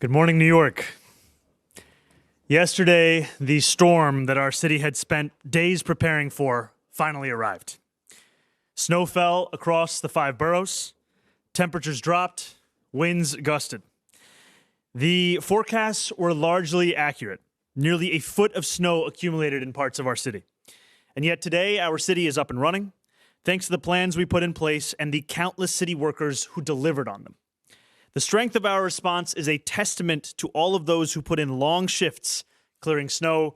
Good morning, New York. Yesterday, the storm that our city had spent days preparing for finally arrived. Snow fell across the 5 boroughs, temperatures dropped, winds gusted. The forecasts were largely accurate. Nearly a foot of snow accumulated in parts of our city. And yet today, our city is up and running, thanks to the plans we put in place and the countless city workers who delivered on them. The strength of our response is a testament to all of those who put in long shifts, clearing snow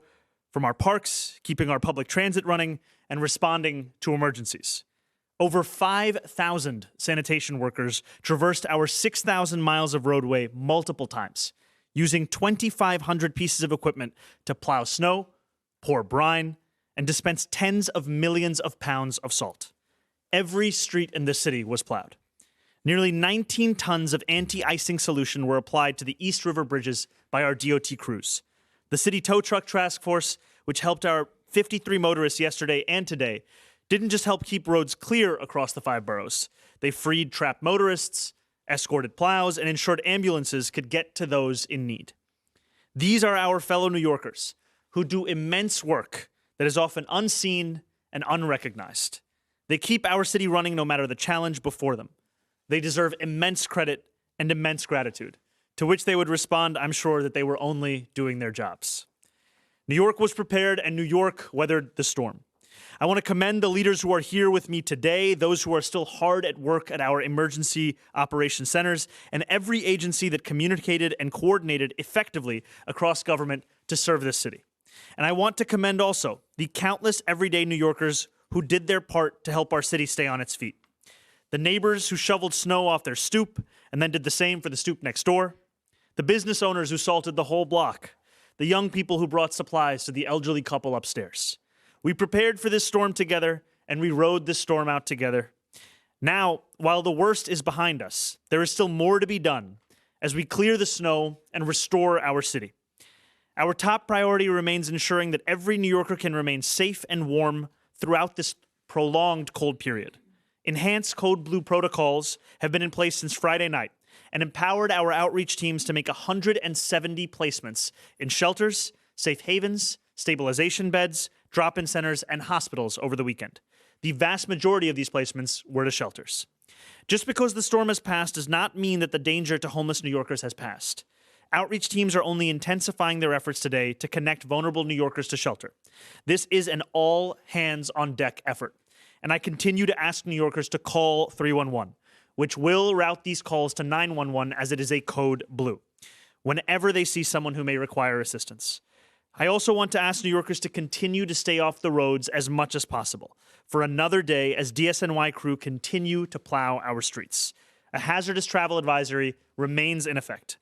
from our parks, keeping our public transit running, and responding to emergencies. Over 5,000 sanitation workers traversed our 6,000 miles of roadway multiple times, using 2,500 pieces of equipment to plow snow, pour brine, and dispense tens of millions of pounds of salt. Every street in the city was plowed. Nearly 19 tons of anti-icing solution were applied to the East River bridges by our DOT crews. The City Tow Truck Task Force, which helped our 53 motorists yesterday and today, didn't just help keep roads clear across the 5 boroughs. They freed trapped motorists, escorted plows, and ensured ambulances could get to those in need. These are our fellow New Yorkers who do immense work that is often unseen and unrecognized. They keep our city running no matter the challenge before them. They deserve immense credit and immense gratitude, to which they would respond, I'm sure, that they were only doing their jobs. New York was prepared, and New York weathered the storm. I want to commend the leaders who are here with me today, those who are still hard at work at our emergency operations centers, and every agency that communicated and coordinated effectively across government to serve this city. And I want to commend also the countless everyday New Yorkers who did their part to help our city stay on its feet. The neighbors who shoveled snow off their stoop and then did the same for the stoop next door. The business owners who salted the whole block. The young people who brought supplies to the elderly couple upstairs. We prepared for this storm together, and we rode this storm out together. Now, while the worst is behind us, there is still more to be done as we clear the snow and restore our city. Our top priority remains ensuring that every New Yorker can remain safe and warm throughout this prolonged cold period. Enhanced Code Blue protocols have been in place since Friday night and empowered our outreach teams to make 170 placements in shelters, safe havens, stabilization beds, drop-in centers, and hospitals over the weekend. The vast majority of these placements were to shelters. Just because the storm has passed does not mean that the danger to homeless New Yorkers has passed. Outreach teams are only intensifying their efforts today to connect vulnerable New Yorkers to shelter. This is an all-hands-on-deck effort. And I continue to ask New Yorkers to call 311, which will route these calls to 911 as it is a code blue, whenever they see someone who may require assistance. I also want to ask New Yorkers to continue to stay off the roads as much as possible for another day as DSNY crew continue to plow our streets. A hazardous travel advisory remains in effect.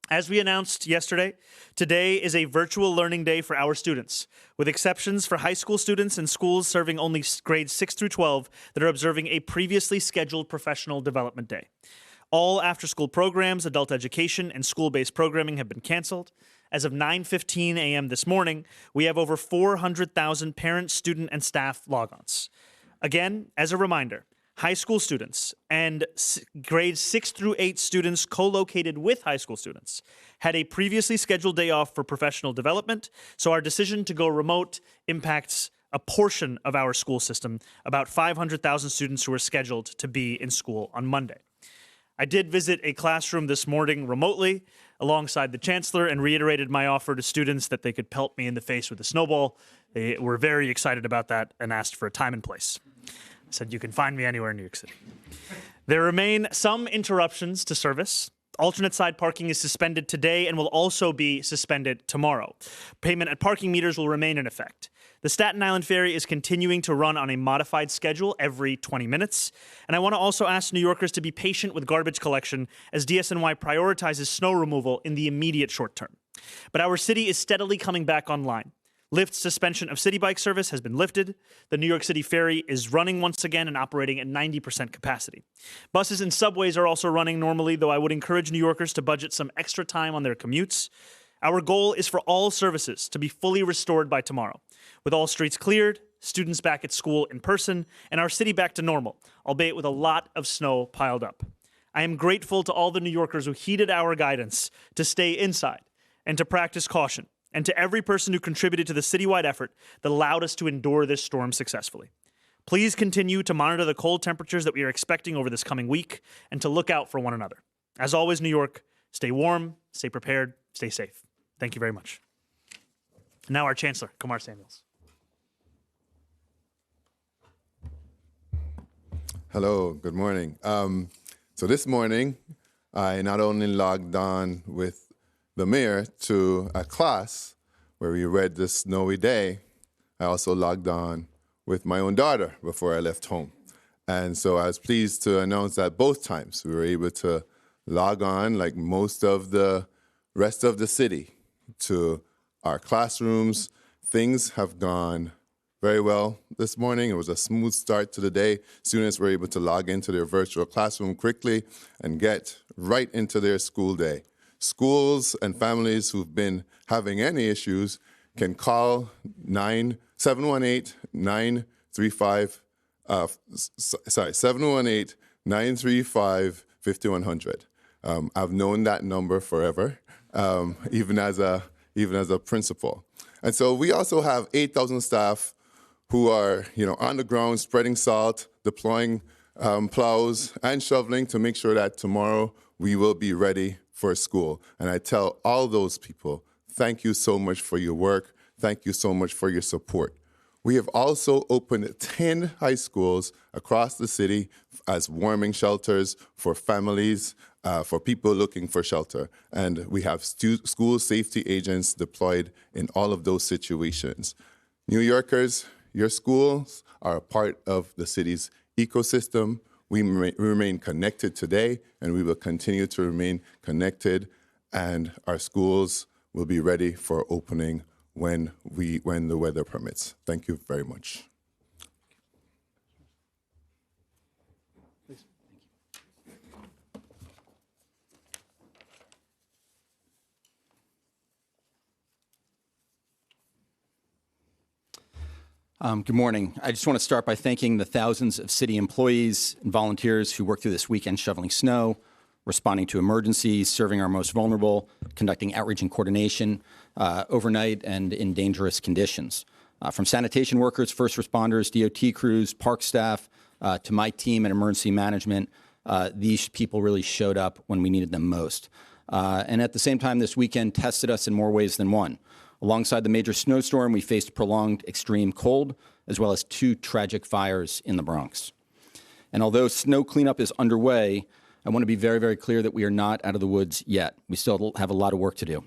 As we announced yesterday, today is a virtual learning day for our students, with exceptions for high school students and schools serving only grades 6 through 12 that are observing a previously scheduled professional development day. All after-school programs, adult education, and school-based programming have been canceled. As of 9:15 a.m. this morning, we have over 400,000 parent, student, and staff logons. Again, as a reminder, high school students and grades 6 through 8 students co-located with high school students had a previously scheduled day off for professional development, so our decision to go remote impacts a portion of our school system, about 500,000 students who are scheduled to be in school on Monday. I did visit a classroom this morning remotely alongside the Chancellor and reiterated my offer to students that they could pelt me in the face with a snowball. They were very excited about that and asked for a time and place. I said, you can find me anywhere in New York City. There remain some interruptions to service. Alternate side parking is suspended today and will also be suspended tomorrow. Payment at parking meters will remain in effect. The Staten Island Ferry is continuing to run on a modified schedule every 20 minutes. And I want to also ask New Yorkers to be patient with garbage collection as DSNY prioritizes snow removal in the immediate short term. But our city is steadily coming back online. Lyft's suspension of city bike service has been lifted. The New York City Ferry is running once again and operating at 90% capacity. Buses and subways are also running normally, though I would encourage New Yorkers to budget some extra time on their commutes. Our goal is for all services to be fully restored by tomorrow, with all streets cleared, students back at school in person, and our city back to normal, albeit with a lot of snow piled up. I am grateful to all the New Yorkers who heeded our guidance to stay inside and to practice caution, and to every person who contributed to the citywide effort that allowed us to endure this storm successfully. Please continue to monitor the cold temperatures that we are expecting over this coming week and to look out for one another. As always, New York, stay warm, stay prepared, stay safe. Thank you very much. Now our Chancellor, Kumar Samuels. Hello, good morning. So this morning, I not only logged on with the mayor to a class where we read The Snowy Day, I also logged on with my own daughter before I left home. And so I was pleased to announce that both times we were able to log on, like most of the rest of the city, to our classrooms. Things have gone very well this morning. It was a smooth start to the day. Students were able to log into their virtual classroom quickly and get right into their school day. Schools and families who've been having any issues can call 718-935-5100. I've known that number forever, even as a principal. And so we also have 8,000 staff who are, on the ground spreading salt, deploying plows and shoveling to make sure that tomorrow we will be ready for school. And I tell all those people, thank you so much for your work. Thank you so much for your support. We have also opened 10 high schools across the city as warming shelters for families, for people looking for shelter. And we have school safety agents deployed in all of those situations. New Yorkers, your schools are a part of the city's ecosystem. We remain connected today, and we will continue to remain connected, and our schools will be ready for opening when the weather permits. Thank you very much. Good morning. I just want to start by thanking the thousands of city employees and volunteers who worked through this weekend shoveling snow, responding to emergencies, serving our most vulnerable, conducting outreach and coordination overnight and in dangerous conditions. From sanitation workers, first responders, DOT crews, park staff, to my team and emergency management, these people really showed up when we needed them most. And at the same time, this weekend tested us in more ways than one. Alongside the major snowstorm, we faced prolonged extreme cold, as well as 2 tragic fires in the Bronx. And although snow cleanup is underway, I want to be very, very clear that we are not out of the woods yet. We still have a lot of work to do.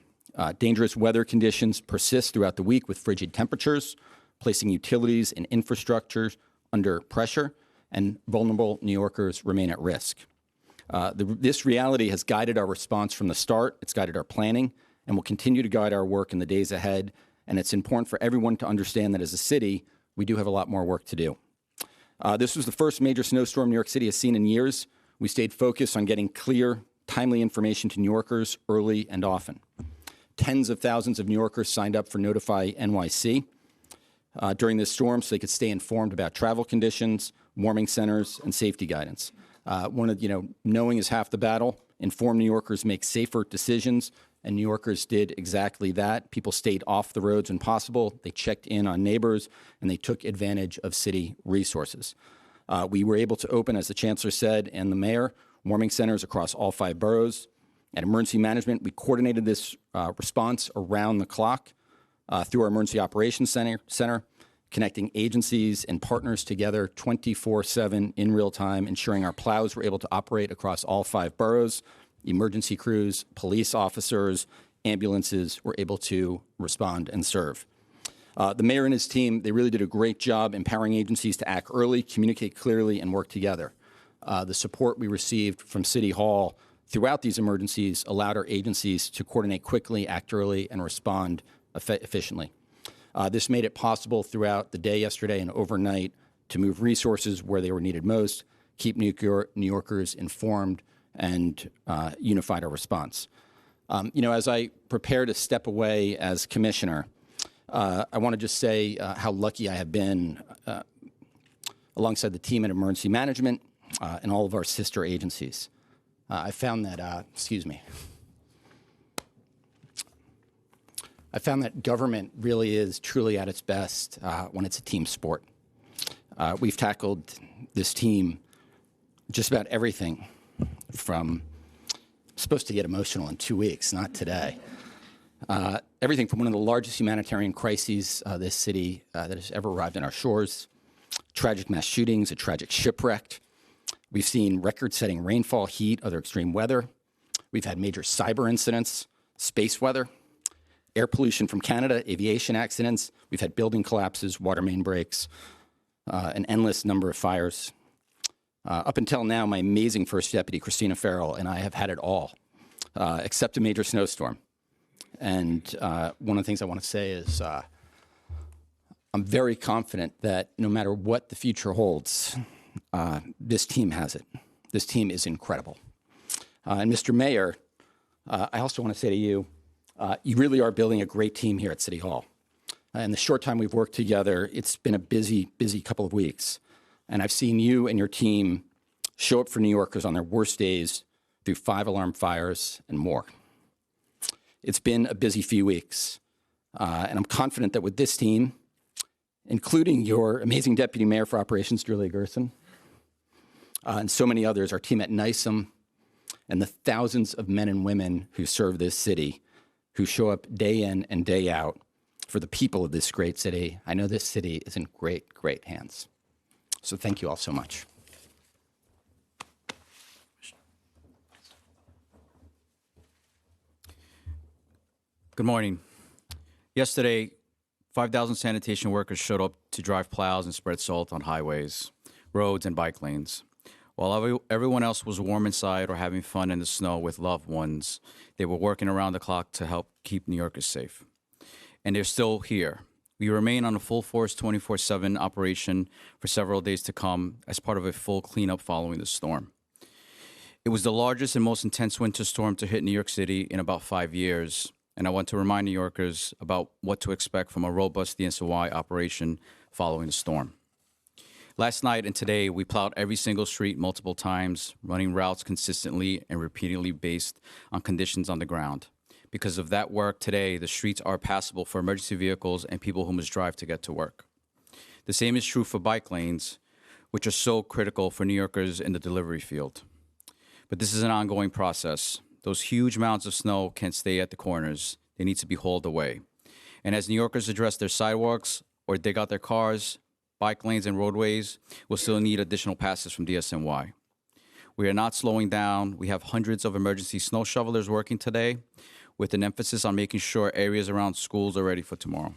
Dangerous weather conditions persist throughout the week with frigid temperatures, placing utilities and infrastructure under pressure, and vulnerable New Yorkers remain at risk. This reality has guided our response from the start. It's guided our planning, and will continue to guide our work in the days ahead. And it's important for everyone to understand that as a city, we do have a lot more work to do. This was the first major snowstorm New York City has seen in years. We stayed focused on getting clear, timely information to New Yorkers early and often. Tens of thousands of New Yorkers signed up for Notify NYC during this storm so they could stay informed about travel conditions, warming centers, and safety guidance. Knowing is half the battle. Informed New Yorkers make safer decisions, and New Yorkers did exactly that. People stayed off the roads when possible. They checked in on neighbors, and they took advantage of city resources. We were able to open, as the Chancellor said, and the Mayor, warming centers across all 5 boroughs. At Emergency Management, we coordinated this response around the clock through our Emergency Operations Center, connecting agencies and partners together 24/7 in real time, ensuring our plows were able to operate across all 5 boroughs. Emergency crews, police officers, ambulances were able to respond and serve. The Mayor and his team, they really did a great job empowering agencies to act early, communicate clearly, and work together. The support we received from City Hall throughout these emergencies allowed our agencies to coordinate quickly, act early, and respond efficiently. This made it possible throughout the day yesterday and overnight to move resources where they were needed most, keep New Yorkers informed, and unified our response. As I prepare to step away as commissioner, I want to just say how lucky I have been alongside the team at Emergency Management and all of our sister agencies. I found that, I found that government really is truly at its best when it's a team sport. We've tackled this team just about everything from, supposed to get emotional in 2 weeks, not today. Everything from one of the largest humanitarian crises this city that has ever arrived on our shores, tragic mass shootings, a tragic shipwreck. We've seen record-setting rainfall, heat, other extreme weather. We've had major cyber incidents, space weather, air pollution from Canada, aviation accidents. We've had building collapses, water main breaks, an endless number of fires. Up until now, my amazing First Deputy, Christina Farrell, and I have had it all, except a major snowstorm. And one of the things I want to say is I'm very confident that no matter what the future holds, this team has it. This team is incredible. And Mr. Mayor, I also want to say to you, you really are building a great team here at City Hall. In the short time we've worked together, it's been a busy, busy couple of weeks. And I've seen you and your team show up for New Yorkers on their worst days through 5 alarm fires and more. It's been a busy few weeks. And I'm confident that with this team, including your amazing Deputy Mayor for Operations, Julia Gerson, and so many others, our team at NYCM, and the thousands of men and women who serve this city, who show up day in and day out for the people of this great city, I know this city is in great, great hands. So thank you all so much. Good morning. Yesterday, 5,000 sanitation workers showed up to drive plows and spread salt on highways, roads, and bike lanes. While everyone else was warm inside or having fun in the snow with loved ones, they were working around the clock to help keep New Yorkers safe. And they're still here. We remain on a full force 24/7 operation for several days to come as part of a full cleanup following the storm. It was the largest and most intense winter storm to hit New York City in about 5 years, and I want to remind New Yorkers about what to expect from a robust DNCY operation following the storm. Last night and today, we plowed every single street multiple times, running routes consistently and repeatedly based on conditions on the ground. Because of that work today, the streets are passable for emergency vehicles and people who must drive to get to work. The same is true for bike lanes, which are so critical for New Yorkers in the delivery field. But this is an ongoing process. Those huge mounds of snow can't stay at the corners. They need to be hauled away. And as New Yorkers address their sidewalks or dig out their cars, bike lanes and roadways will still need additional passes from DSNY. We are not slowing down. We have hundreds of emergency snow shovelers working today with an emphasis on making sure areas around schools are ready for tomorrow.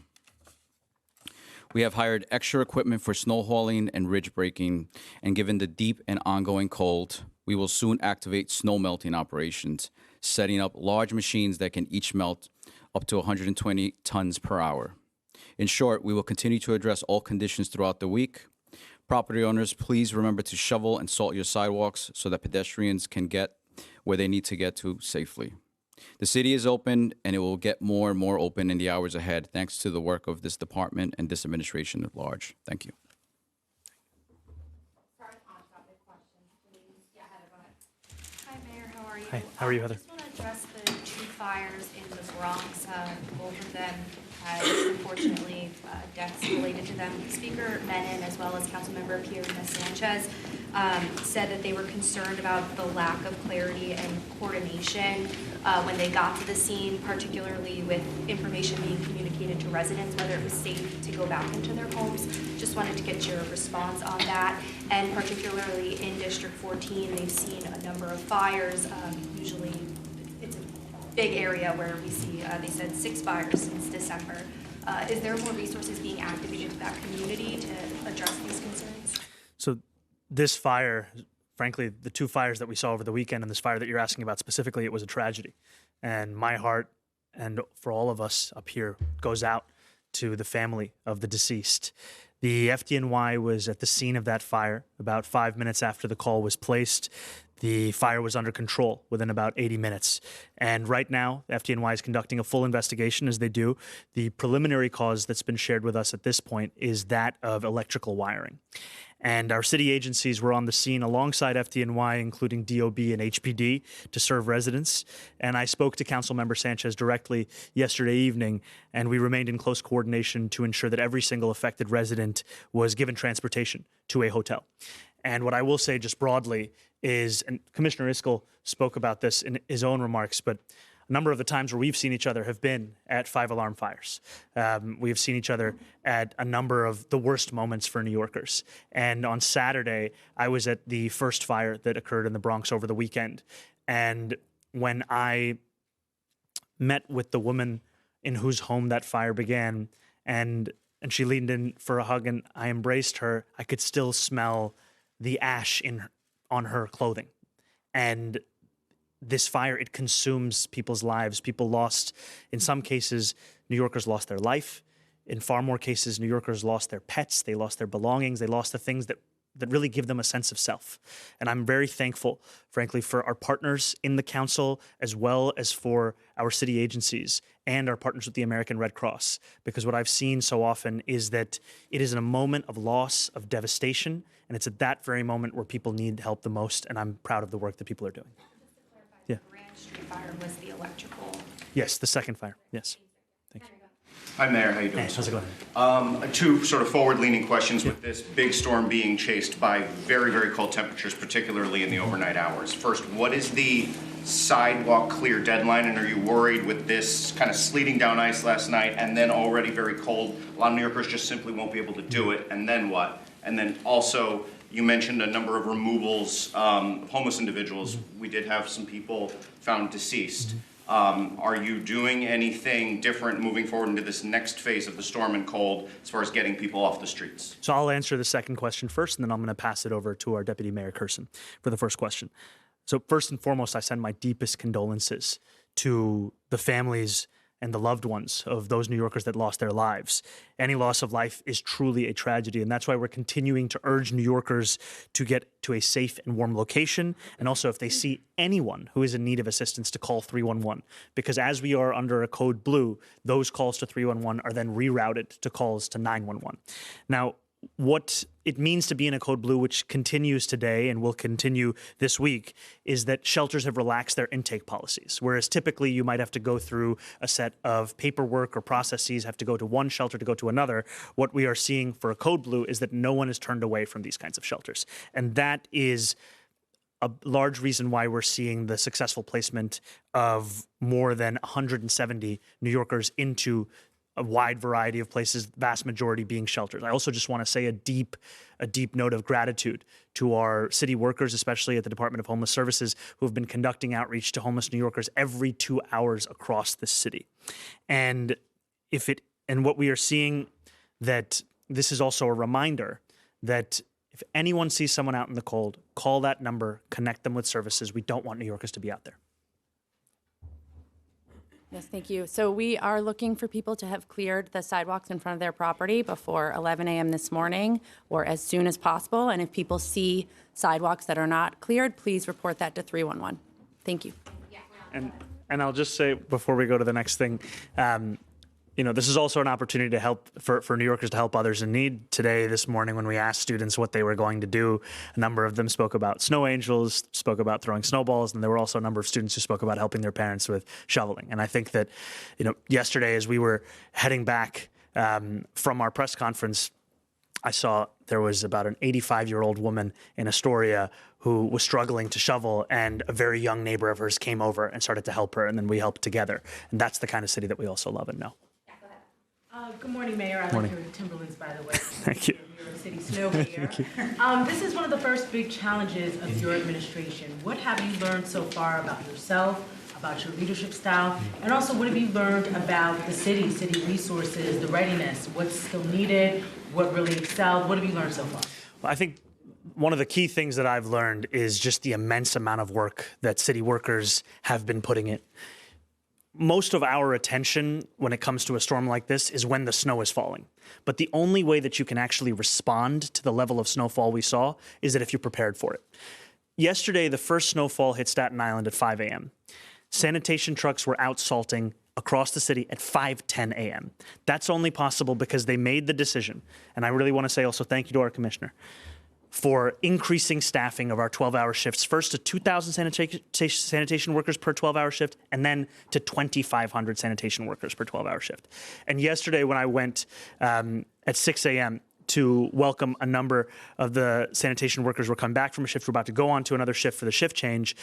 We have hired extra equipment for snow hauling and ridge breaking, and given the deep and ongoing cold, we will soon activate snow melting operations, setting up large machines that can each melt up to 120 tons per hour. In short, we will continue to address all conditions throughout the week. Property owners, please remember to shovel and salt your sidewalks so that pedestrians can get where they need to get to safely. The city is open, and it will get more and more open in the hours ahead, thanks to the work of this department and this administration at large. Thank you. Hi, Mayor. How are you? Hi, how are you, Heather? I just want to address the 2 fires in the Bronx. Both of them had, unfortunately, deaths related to them. Speaker Menon, as well as Councilmember Pierina Sanchez, said that they were concerned about the lack of clarity and coordination when they got to the scene, particularly with information being communicated to residents, whether it was safe to go back into their homes. Just wanted to get your response on that. And particularly in District 14, they've seen a number of fires. Usually it's a big area where we see, they said 6 fires since December. Is there more resources being activated to that community to address these concerns? So this fire, frankly, the 2 fires that we saw over the weekend and this fire that you're asking about specifically, it was a tragedy. And my heart, and for all of us up here, goes out to the family of the deceased. The FDNY was at the scene of that fire about 5 minutes after the call was placed. The fire was under control within about 80 minutes. And right now, the FDNY is conducting a full investigation, as they do. The preliminary cause that's been shared with us at this point is that of electrical wiring. And our city agencies were on the scene alongside FDNY, including DOB and HPD, to serve residents. And I spoke to Councilmember Sanchez directly yesterday evening, and we remained in close coordination to ensure that every single affected resident was given transportation to a hotel. And what I will say just broadly is, and Commissioner Iskell spoke about this in his own remarks, but a number of the times where we've seen each other have been at five-alarm fires. We have seen each other at a number of the worst moments for New Yorkers. And on Saturday, I was at the first fire that occurred in the Bronx over the weekend. And when I met with the woman in whose home that fire began, and she leaned in for a hug, and I embraced her, I could still smell the ash on her clothing. And this fire, it consumes people's lives. People lost, in some cases, New Yorkers lost their life. In far more cases, New Yorkers lost their pets, they lost their belongings, they lost the things that really give them a sense of self. And I'm very thankful, frankly, for our partners in the council, as well as for our city agencies and our partners with the American Red Cross, because what I've seen so often is that it is in a moment of loss, of devastation, and it's at that very moment where people need help the most, and I'm proud of the work that people are doing. Yeah. Grand Street fire was the electrical. Yes, the second fire. Yes. Thank you. Hi, Mayor. How you doing? Hey, how's it going? Two sort of forward-leaning questions with this big storm being chased by very, very cold temperatures, particularly in the overnight hours. First, what is the sidewalk clear deadline, and are you worried with this kind of sleeting down ice last night and then already very cold, a lot of New Yorkers just simply won't be able to do it, and then what? And then also, you mentioned a number of removals of homeless individuals. We did have some people found deceased. Are you doing anything different moving forward into this next phase of the storm and cold as far as getting people off the streets? So I'll answer the second question first, and then I'm going to pass it over to our Deputy Mayor Curson for the first question. So first and foremost, I send my deepest condolences to the families and the loved ones of those New Yorkers that lost their lives. Any loss of life is truly a tragedy, and that's why we're continuing to urge New Yorkers to get to a safe and warm location, and also if they see anyone who is in need of assistance to call 311, because as we are under a code blue, those calls to 311 are then rerouted to calls to 911. Now, what it means to be in a code blue, which continues today and will continue this week, is that shelters have relaxed their intake policies. Whereas typically you might have to go through a set of paperwork or processes, have to go to one shelter to go to another. What we are seeing for a code blue is that no one is turned away from these kinds of shelters. And that is a large reason why we're seeing the successful placement of more than 170 New Yorkers into a wide variety of places, vast majority being shelters. I also just want to say a deep note of gratitude to our city workers, especially at the Department of Homeless Services, who have been conducting outreach to homeless New Yorkers every 2 hours across the city. And what we are seeing, that this is also a reminder that if anyone sees someone out in the cold, call that number, connect them with services. We don't want New Yorkers to be out there. Yes, thank you. So we are looking for people to have cleared the sidewalks in front of their property before 11 a.m. this morning or as soon as possible. And if people see sidewalks that are not cleared, please report that to 311. Thank you. And I'll just say before we go to the next thing, this is also an opportunity to help for New Yorkers to help others in need. Today, this morning, when we asked students what they were going to do, a number of them spoke about snow angels, spoke about throwing snowballs, and there were also a number of students who spoke about helping their parents with shoveling. And I think that, yesterday as we were heading back from our press conference, I saw there was about an 85-year-old woman in Astoria who was struggling to shovel, and a very young neighbor of hers came over and started to help her, and then we helped together. And that's the kind of city that we also love and know. Good morning, Mayor. I like your Timberlands, by the way. Thank you. New York City snow here. This is one of the first big challenges of your administration. What have you learned so far about yourself, about your leadership style, and also what have you learned about the city resources, the readiness, what's still needed, what really excelled? What have you learned so far? Well, I think one of the key things that I've learned is just the immense amount of work that city workers have been putting in. most of our attention when it comes to a storm like this is when the snow is falling. But the only way that you can actually respond to the level of snowfall we saw is that if you're prepared for it. Yesterday, the first snowfall hit Staten Island at 5 a.m. Sanitation trucks were out salting across the city at 5:10 a.m. That's only possible because they made the decision. And I really want to say also thank you to our commissioner for increasing staffing of our 12-hour shifts, first to 2,000 sanitation workers per 12-hour shift, and then to 2,500 sanitation workers per 12-hour shift. And yesterday when I went at 6 a.m. to welcome a number of the sanitation workers who were coming back from a shift, we're about to go on to another shift for the shift change,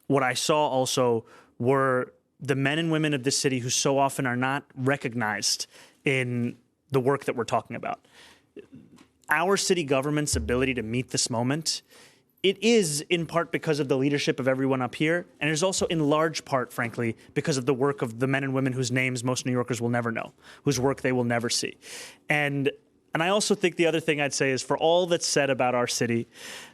what I saw also were the men and women of this city who so often are not recognized in the work that we're talking about. Our city government's ability to meet this moment, it is in part because of the leadership of everyone up here, and it is also in large part, frankly, because of the work of the men and women whose names most New Yorkers will never know, whose work they will never see. And I also think the other thing I'd say is for all that's said about our city,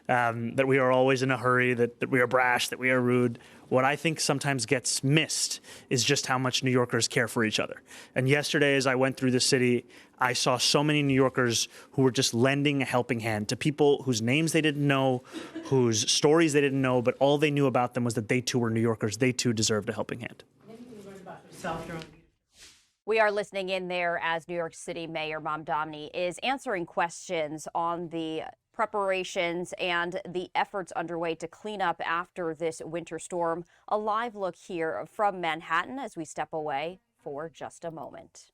that we are always in a hurry, that we are brash, that we are rude, what I think sometimes gets missed is just how much New Yorkers care for each other. And yesterday, as I went through the city, I saw so many New Yorkers who were just lending a helping hand to people whose names they didn't know, whose stories they didn't know, but all they knew about them was that they too were New Yorkers. They too deserved a helping hand. We are listening in there as New York City Mayor Mamdani is answering questions on the preparations and the efforts underway to clean up after this winter storm. A live look here from Manhattan as we step away for just a moment.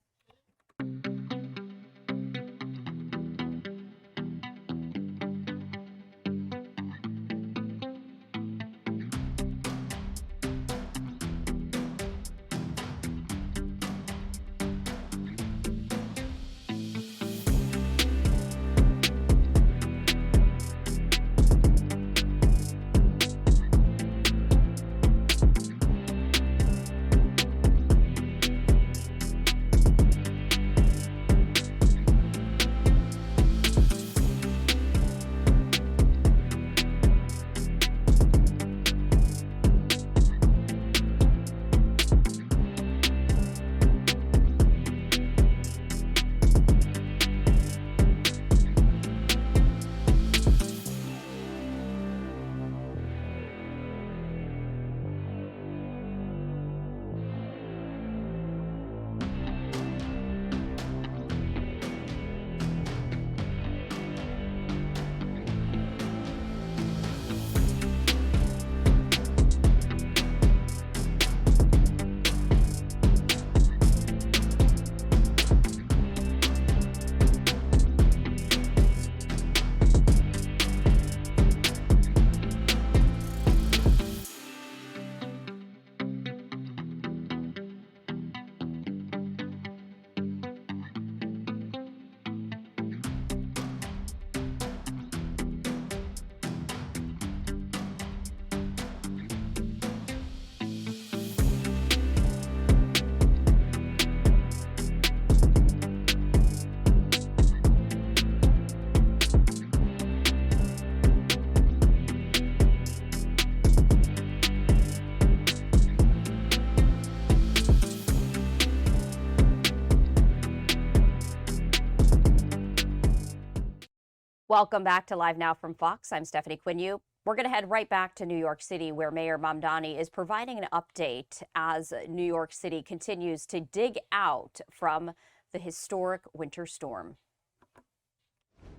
Welcome back to Live Now from Fox. I'm Stephanie Quinue. We're going to head right back to New York City, where Mayor Mamdani is providing an update as New York City continues to dig out from the historic winter storm.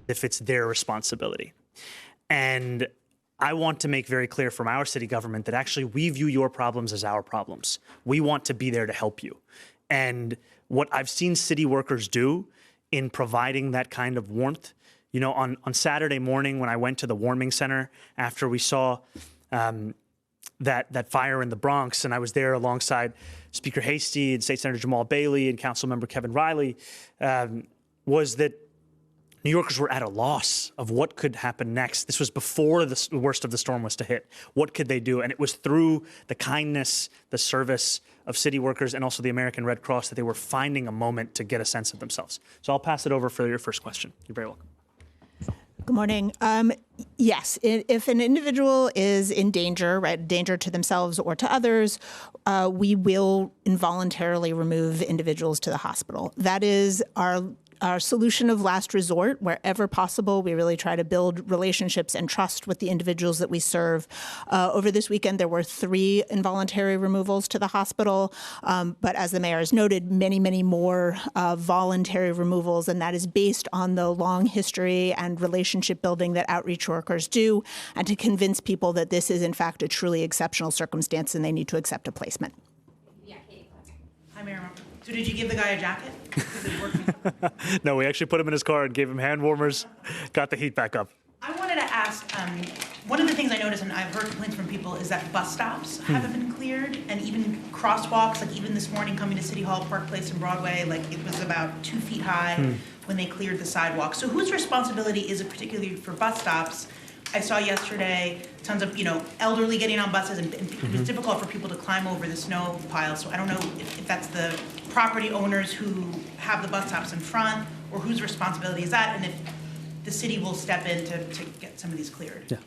If it's their responsibility. And I want to make very clear from our city government that actually we view your problems as our problems. We want to be there to help you. And what I've seen city workers do in providing that kind of warmth, you know, on Saturday morning when I went to the warming center after we saw that fire in the Bronx, and I was there alongside Speaker Hastie and State Senator Jamal Bailey and Councilmember Kevin Riley, was that New Yorkers were at a loss of what could happen next. This was before the worst of the storm was to hit. What could they do? And it was through the kindness, the service of city workers and also the American Red Cross that they were finding a moment to get a sense of themselves. So I'll pass it over for your first question. You're very welcome. Good morning. Yes, if an individual is in danger, right, danger to themselves or to others, we will involuntarily remove individuals to the hospital. That is our solution of last resort. Wherever possible, we really try to build relationships and trust with the individuals that we serve. Over this weekend, there were 3 involuntary removals to the hospital, but as the mayor has noted, many, many more voluntary removals, and that is based on the long history and relationship building that outreach workers do, and to convince people that this is, in fact, a truly exceptional circumstance and they need to accept a placement. Hi, Mayor. So did you give the guy a jacket? Is it working? No, we actually put him in his car and gave him hand warmers, got the heat back up. I wanted to ask, one of the things I noticed, and I've heard complaints from people, is that bus stops haven't been cleared, and even crosswalks, like even this morning coming to City Hall, Park Place, and Broadway, like it was about 2 feet high when they cleared the sidewalk. So whose responsibility is it, particularly for bus stops? I saw yesterday tons of, elderly getting on buses, and it was difficult for people to climb over the snow pile. So I don't know if that's the property owners who have the bus stops in front, or whose responsibility is that, and if the city will step in to get some of these cleared. Yeah.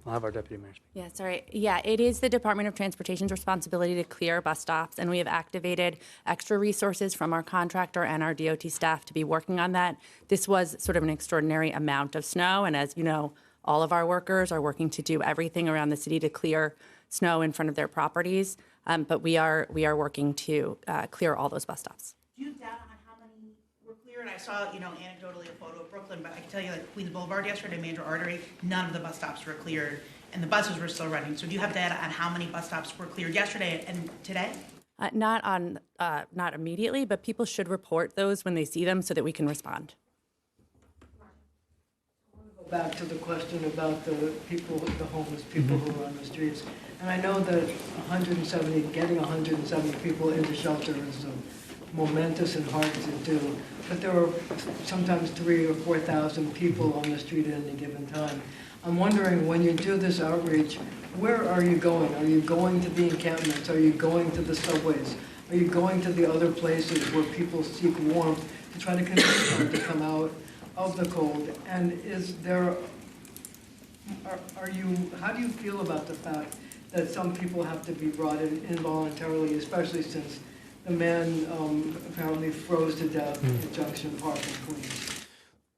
I'll have our deputy mayor speak. Yeah, sorry. Yeah, it is the Department of Transportation's responsibility to clear bus stops, and we have activated extra resources from our contractor and our DOT staff to be working on that. This was sort of an extraordinary amount of snow, and as you know, all of our workers are working to do everything around the city to clear snow in front of their properties, but we are working to clear all those bus stops. Do you have data on how many were cleared? I saw, anecdotally a photo of Brooklyn, but I can tell you, like Queens Boulevard yesterday, major artery, none of the bus stops were cleared, and the buses were still running. So do you have data on how many bus stops were cleared yesterday and today? Not immediately, but people should report those when they see them so that we can respond. Back to the question about the people, the homeless people who are on the streets. And I know that getting 170 people into shelter is momentous and hard to do, but there are sometimes 3,000 or 4,000 people on the street at any given time. I'm wondering, when you do this outreach, where are you going? Are you going to the encampments? Are you going to the subways? Are you going to the other places where people seek warmth to try to convince them to come out of the cold? And how do you feel about the fact that some people have to be brought in involuntarily, especially since the man apparently froze to death at Junction Park in Queens?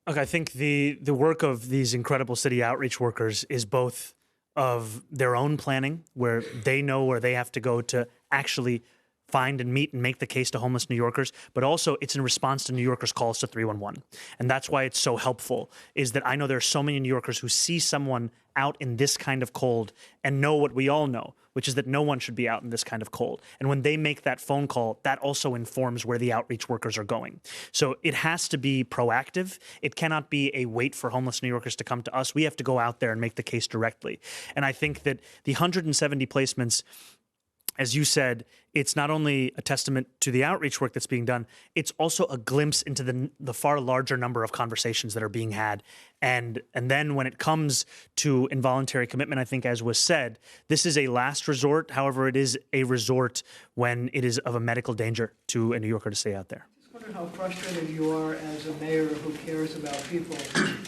Look, I think the work of these incredible city outreach workers is both of their own planning, where they know where they have to go to actually find and meet and make the case to homeless New Yorkers, but also it's in response to New Yorkers' calls to 311. And that's why it's so helpful, is that I know there are so many New Yorkers who see someone out in this kind of cold and know what we all know, which is that no one should be out in this kind of cold. And when they make that phone call, that also informs where the outreach workers are going. So it has to be proactive. It cannot be a wait for homeless New Yorkers to come to us. We have to go out there and make the case directly. And I think that the 170 placements, as you said, it's not only a testament to the outreach work that's being done, it's also a glimpse into the far larger number of conversations that are being had. And then when it comes to involuntary commitment, I think, as was said, this is a last resort. However, it is a resort when it is of a medical danger to a New Yorker to stay out there. I just wonder how frustrated you are as a mayor who cares about people,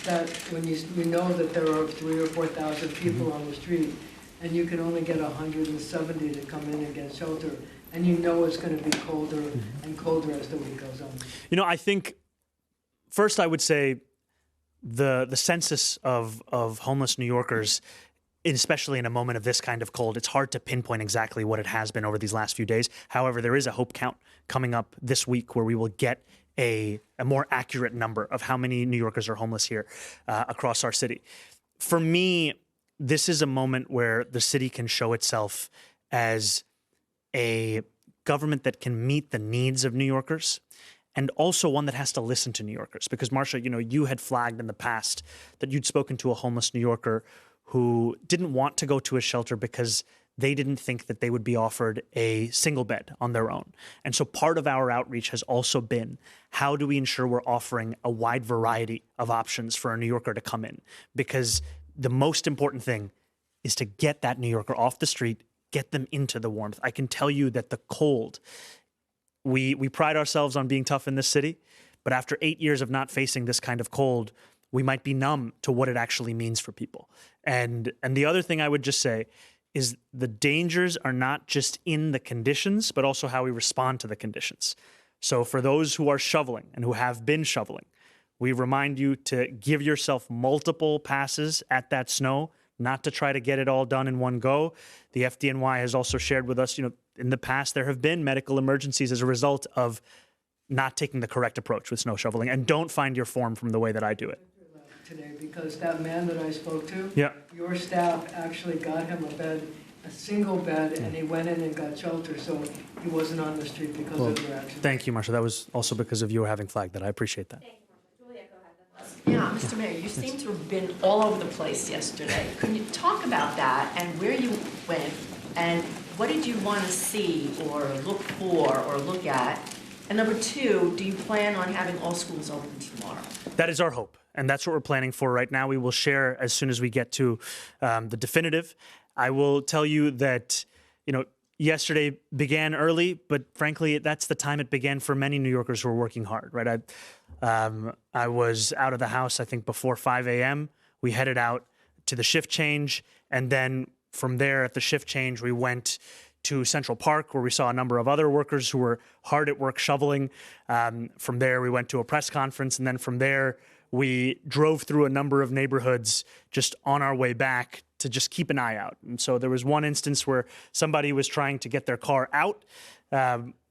that when we know that there are 3,000 or 4,000 people on the street, and you can only get 170 to come in and get shelter, and you know it's going to be colder and colder as the week goes on. I think first I would say the census of homeless New Yorkers, especially in a moment of this kind of cold, it's hard to pinpoint exactly what it has been over these last few days. However, there is a hope count coming up this week where we will get a more accurate number of how many New Yorkers are homeless here across our city. For me, this is a moment where the city can show itself as a government that can meet the needs of New Yorkers, and also one that has to listen to New Yorkers. Because, Marcia, you had flagged in the past that you'd spoken to a homeless New Yorker who didn't want to go to a shelter because they didn't think that they would be offered a single bed on their own. And so part of our outreach has also been, how do we ensure we're offering a wide variety of options for a New Yorker to come in? Because the most important thing is to get that New Yorker off the street, get them into the warmth. I can tell you that the cold, we pride ourselves on being tough in this city, but after 8 years of not facing this kind of cold, we might be numb to what it actually means for people. And the other thing I would just say is the dangers are not just in the conditions, but also how we respond to the conditions. So for those who are shoveling and who have been shoveling, we remind you to give yourself multiple passes at that snow, not to try to get it all done in one go. The FDNY has also shared with us, in the past, there have been medical emergencies as a result of not taking the correct approach with snow shoveling. And don't find your form from the way that I do it. Today, because that man that I spoke to, Yeah. your staff actually got him a single bed, and he went in and got shelter, so he wasn't on the street because of your action. Thank you, Marsha. That was also because of you having flagged that. I appreciate that. Yeah, Mr. Mayor, you seem to have been all over the place yesterday. Can you talk about that and where you went and what did you want to see or look for or look at? And number two, do you plan on having all schools open tomorrow? That is our hope, and that's what we're planning for right now. We will share as soon as we get to the definitive. I will tell you that, yesterday began early, but frankly, that's the time it began for many New Yorkers who are working hard, right? I was out of the house, I think, before 5 a.m. We headed out to the shift change, and then from there at the shift change, we went to Central Park, where we saw a number of other workers who were hard at work shoveling. From there, we went to a press conference, and then from there, we drove through a number of neighborhoods just on our way back to just keep an eye out. And so there was one instance where somebody was trying to get their car out.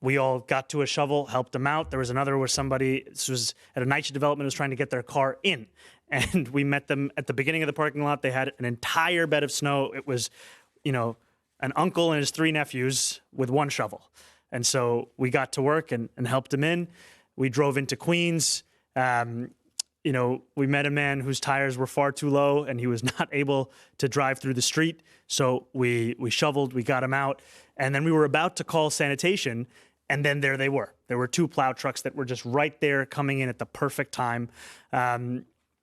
We all got to a shovel, helped them out. There was another where somebody, this was at a NYC development, was trying to get their car in. And we met them at the beginning of the parking lot. They had an entire bed of snow. It was, an uncle and his 3 nephews with 1 shovel. And so we got to work and helped him in. We drove into Queens. We met a man whose tires were far too low and he was not able to drive through the street. So we shoveled, we got him out. And then we were about to call sanitation. And then there they were. There were 2 plow trucks that were just right there coming in at the perfect time.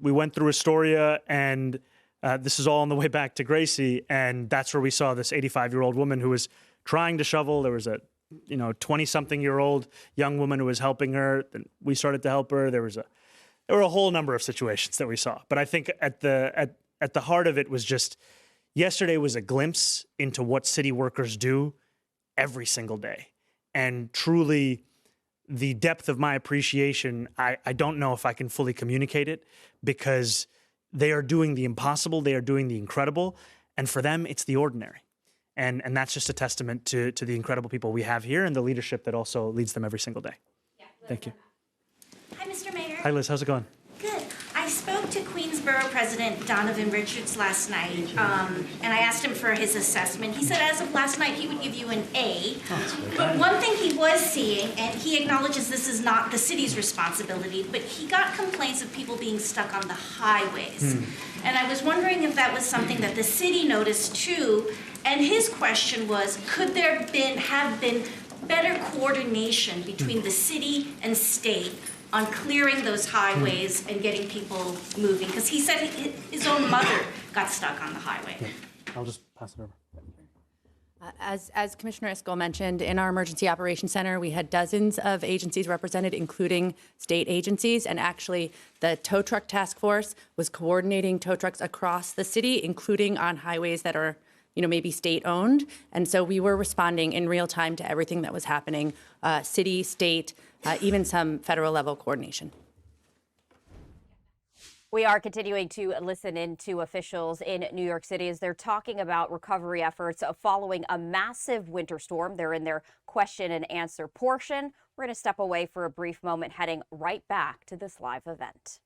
We went through Astoria, and this is all on the way back to Gracie. And that's where we saw this 85-year-old woman who was trying to shovel. There was a 20-something-year-old young woman who was helping her. Then we started to help her. There were a whole number of situations that we saw. But I think at the heart of it was just, yesterday was a glimpse into what city workers do every single day. And truly, the depth of my appreciation, I don't know if I can fully communicate it, because they are doing the impossible, they are doing the incredible, and for them, it's the ordinary. And that's just a testament to the incredible people we have here and the leadership that also leads them every single day. Yeah, Thank you. Hi, Mr. Mayor. Hi, Liz. How's it going? Good. I spoke to Queensborough President Donovan Richards last night, and I asked him for his assessment. He said as of last night, he would give you an A. But one thing he was seeing, and he acknowledges this is not the city's responsibility, but he got complaints of people being stuck on the highways. And I was wondering if that was something that the city noticed too. And his question was, could there have been better coordination between the city and state on clearing those highways and getting people moving? Because he said his own mother got stuck on the highway. Yeah. I'll just pass it over. As Commissioner Iscol mentioned, in our Emergency Operations Center, we had dozens of agencies represented, including state agencies, and actually the tow truck task force was coordinating tow trucks across the city, including on highways that are maybe state-owned. And so we were responding in real time to everything that was happening, city, state, even some federal-level coordination. We are continuing to listen in to officials in New York City as they're talking about recovery efforts following a massive winter storm. They're in their question and answer portion. We're going to step away for a brief moment, heading right back to this live event.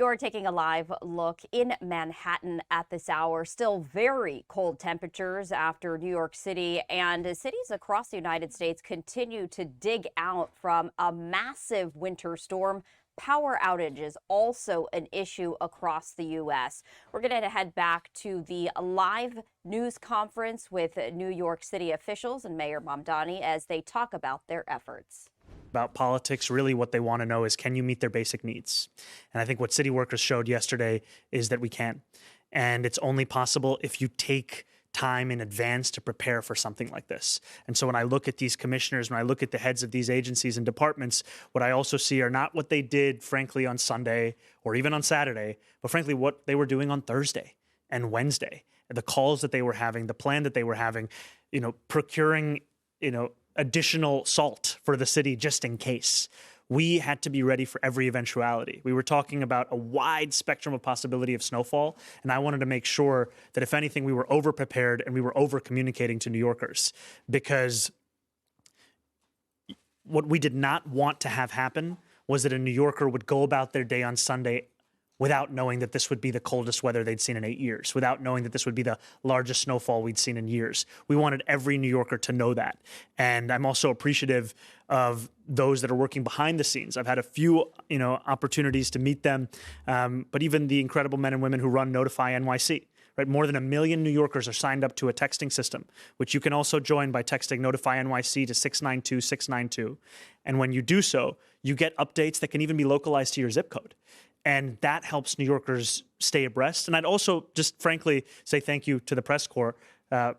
You're taking a live look in Manhattan at this hour. Still very cold temperatures after New York City, and cities across the United States continue to dig out from a massive winter storm. Power outage is also an issue across the U.S. We're going to head back to the live news conference with New York City officials and Mayor Mamdani as they talk about their efforts. About politics, really what they want to know is, can you meet their basic needs? And I think what city workers showed yesterday is that we can. And it's only possible if you take time in advance to prepare for something like this. And so when I look at these commissioners, when I look at the heads of these agencies and departments, what I also see are not what they did, frankly, on Sunday or even on Saturday, but frankly, what they were doing on Thursday and Wednesday, the calls that they were having, the plan that they were having, procuring, additional salt for the city just in case. We had to be ready for every eventuality. We were talking about a wide spectrum of possibility of snowfall, and I wanted to make sure that if anything, we were over-prepared and we were over-communicating to New Yorkers, because what we did not want to have happen was that a New Yorker would go about their day on Sunday without knowing that this would be the coldest weather they'd seen in 8 years, without knowing that this would be the largest snowfall we'd seen in years. We wanted every New Yorker to know that. And I'm also appreciative of those that are working behind the scenes. I've had a few, opportunities to meet them, but even the incredible men and women who run Notify NYC. Right, more than 1 million New Yorkers are signed up to a texting system, which you can also join by texting Notify NYC to 692-692. And when you do so, you get updates that can even be localized to your zip code. And that helps New Yorkers stay abreast. And I'd also just frankly say thank you to the press corps,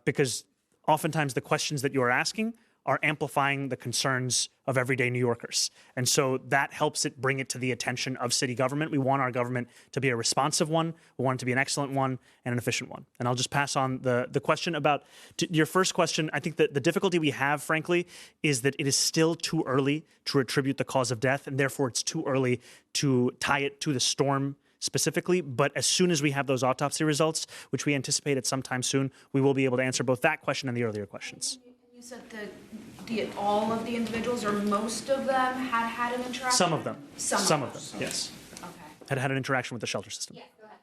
because oftentimes the questions that you're asking are amplifying the concerns of everyday New Yorkers. And so that helps it bring it to the attention of city government. We want our government to be a responsive one. We want it to be an excellent one and an efficient one. And I'll just pass on the question about your first question. I think that the difficulty we have, frankly, is that it is still too early to attribute the cause of death, and therefore it's too early to tie it to the storm specifically. But as soon as we have those autopsy results, which we anticipate at sometime soon, we will be able to answer both that question and the earlier questions. You said that all of the individuals, or most of them, had an interaction? Some of them. Some of them, Okay. yes. Had an interaction with the shelter system. Yeah, go ahead.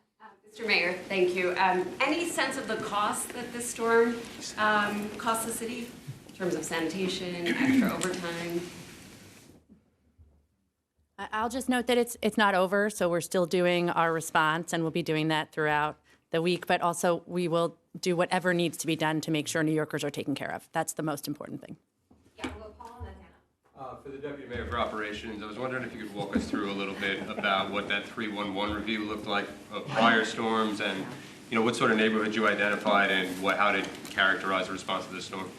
Mr. Mayor, thank you. Any sense of the cost that this storm cost the city in terms of sanitation, extra overtime? I'll just note that it's not over, so we're still doing our response, and we'll be doing that throughout the week, but also we will do whatever needs to be done to make sure New Yorkers are taken care of. That's the most important thing. Yeah, well, Paul and then Hannah. For the Deputy Mayor for Operations, I was wondering if you could walk us through a little bit about what that 311 review looked like of prior storms, and what sort of neighborhoods you identified, and how to characterize the response to this storm.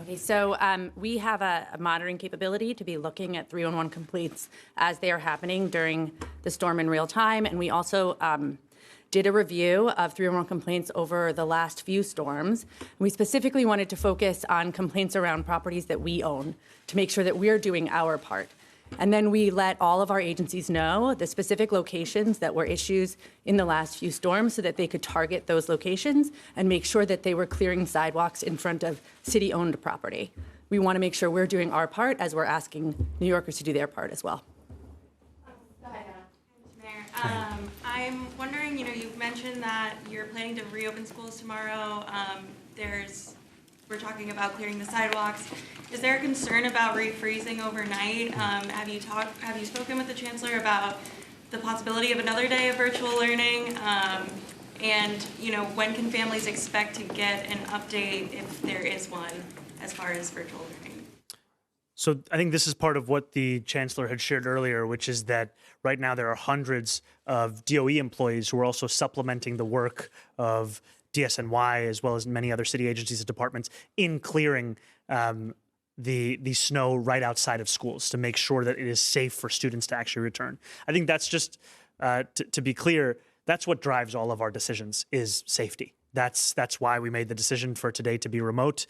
Okay, so we have a monitoring capability to be looking at 311 complaints as they are happening during the storm in real time, and we also did a review of 311 complaints over the last few storms. We specifically wanted to focus on complaints around properties that we own to make sure that we're doing our part. And then we let all of our agencies know the specific locations that were issues in the last few storms so that they could target those locations and make sure that they were clearing sidewalks in front of city-owned property. We want to make sure we're doing our part as we're asking New Yorkers to do their part as well. I'm wondering, you've mentioned that you're planning to reopen schools tomorrow. We're talking about clearing the sidewalks. Is there a concern about refreezing overnight? Have you spoken with the Chancellor about the possibility of another day of virtual learning? And when can families expect to get an update, if there is one, as far as virtual learning? So I think this is part of what the Chancellor had shared earlier, which is that right now there are hundreds of DOE employees who are also supplementing the work of DSNY, as well as many other city agencies and departments, in clearing the snow right outside of schools to make sure that it is safe for students to actually return. I think that's just, to be clear, that's what drives all of our decisions, is safety. That's why we made the decision for today to be remote,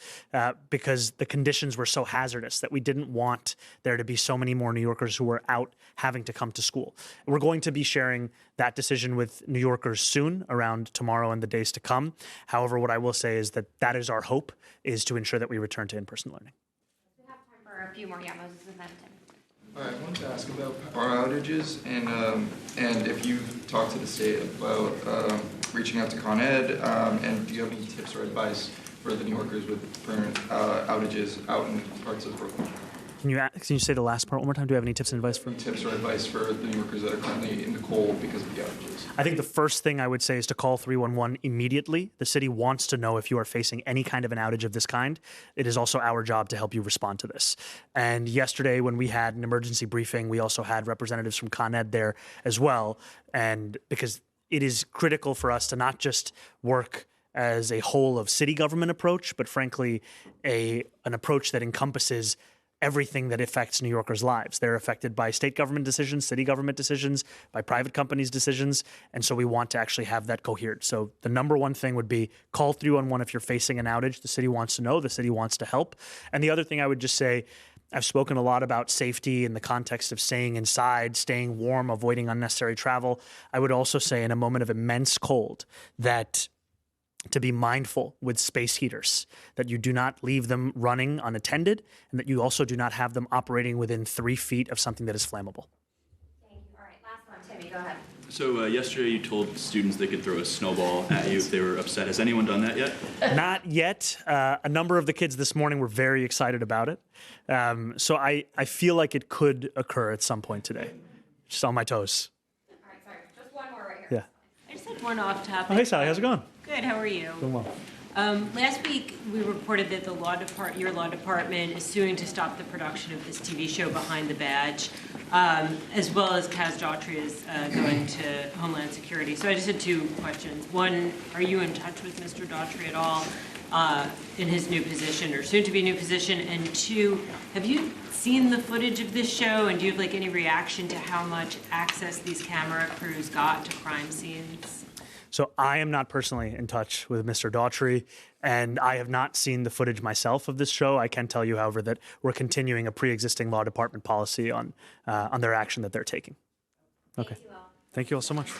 because the conditions were so hazardous that we didn't want there to be so many more New Yorkers who were out having to come to school. We're going to be sharing that decision with New Yorkers soon, around tomorrow and the days to come. However, what I will say is that is our hope, is to ensure that we return to in-person learning. We have time for a few more. Yeah, Moses and then Tim. I wanted to ask about power outages and if you've talked to the state about reaching out to Con Ed, and do you have any tips or advice for the New Yorkers with current outages out in parts of Brooklyn? Can you say the last part one more time? Do you have any tips and advice for me? Tips or advice for the New Yorkers that are currently in the cold because of the outages? I think the first thing I would say is to call 311 immediately. The city wants to know if you are facing any kind of an outage of this kind. It is also our job to help you respond to this. And yesterday when we had an emergency briefing, we also had representatives from Con Ed there as well. And because it is critical for us to not just work as a whole of city government approach, but frankly, an approach that encompasses everything that affects New Yorkers' lives. They're affected by state government decisions, city government decisions, by private companies' decisions, and so we want to actually have that cohered. So the number one thing would be call 311 if you're facing an outage. The city wants to know, the city wants to help. And the other thing I would just say, I've spoken a lot about safety in the context of staying inside, staying warm, avoiding unnecessary travel. I would also say in a moment of immense cold that to be mindful with space heaters, that you do not leave them running unattended, and that you also do not have them operating within 3 feet of something that is flammable. Thank you. All right, last one, Timmy, go ahead. So yesterday you told students they could throw a snowball at you if they were upset. Has anyone done that yet? Not yet. A number of the kids this morning were very excited about it. So I feel like it could occur at some point today. Just on my toes. All right, sorry, just one more right here. Yeah. I just had one off topic. Oh, hey, Sally, how's it going? Good, how are you? Doing well. Last week, we reported that your law department is suing to stop the production of this TV show Behind the Badge, as well as Kaz Daughtry is going to Homeland Security. So I just had two questions. One, are you in touch with Mr. Daughtry at all in his new position or soon to be new position? And two, have you seen the footage of this show, and do you have any reaction to how much access these camera crews got to crime scenes? So I am not personally in touch with Mr. Daughtry, and I have not seen the footage myself of this show. I can tell you, however, that we're continuing a pre-existing law department policy on their action that they're taking. Okay. Thank you all so much.